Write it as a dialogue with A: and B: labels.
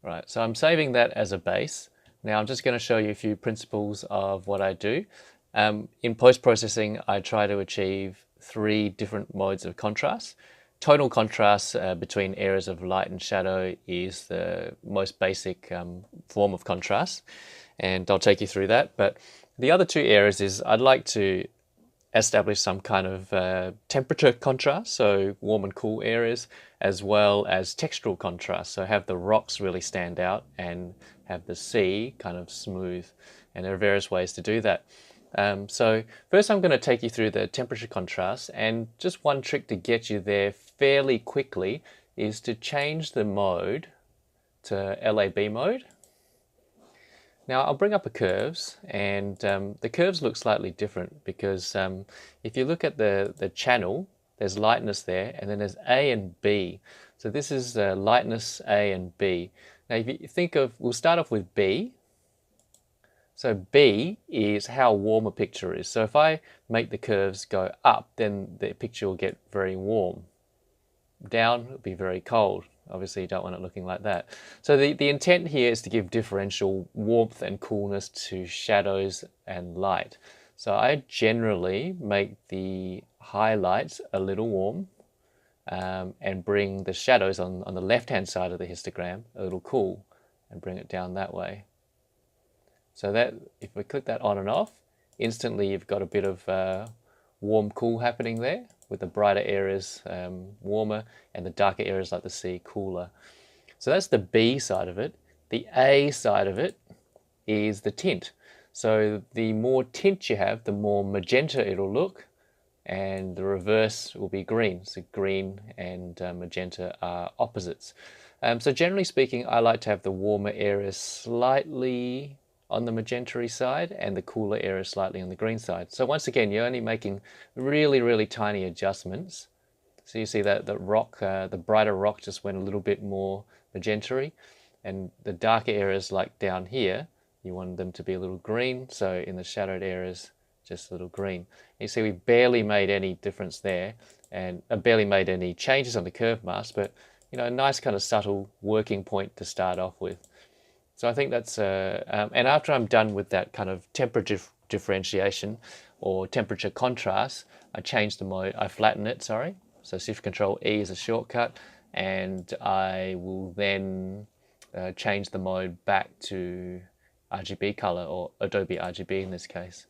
A: Right, so I'm saving that as a base. Now I'm just going to show you a few principles of what I do. In post-processing, I try to achieve three different modes of contrast. Tonal contrast between areas of light and shadow is the most basic form of contrast, and I'll take you through that. But the other two areas is I'd like to establish some kind of temperature contrast, so warm and cool areas, as well as textural contrast, so have the rocks really stand out and have the sea kind of smooth. And there are various ways to do that. So first I'm going to take you through the temperature contrast, and just one trick to get you there fairly quickly is to change the mode to LAB mode. Now I'll bring up the curves, and the curves look slightly different because if you look at the channel, there's lightness there, and then there's A and B. So this is lightness A and B. Now if you think of, we'll start off with B. So B is how warm a picture is. So if I make the curves go up, then the picture will get very warm. Down, it'll be very cold. Obviously you don't want it looking like that. So the intent here is to give differential warmth and coolness to shadows and light. So I generally make the highlights a little warm and bring the shadows on the left-hand side of the histogram a little cool and bring it down that way. So that, if we click that on and off, instantly you've got a bit of warm cool happening there, with the brighter areas warmer and the darker areas like the sea cooler. So that's the B side of it. The A side of it is the tint. So the more tint you have, the more magenta it'll look, and the reverse will be green. So green and magenta are opposites. So generally speaking, I like to have the warmer areas slightly on the magenta side and the cooler area slightly on the green side. So once again, you're only making really tiny adjustments. So you see that the rock, the brighter rock just went a little bit more magenta, and the darker areas like down here, you want them to be a little green. So in the shadowed areas, just a little green. You see we barely made any difference there, and barely made any changes on the curve mask, but you know, a nice kind of subtle working point to start off with. So I think that's, and after I'm done with that kind of temperature differentiation or temperature contrast, I change the mode, I flatten it, sorry. So Shift Control E is a shortcut, and I will then change the mode back to RGB color, or Adobe RGB in this case.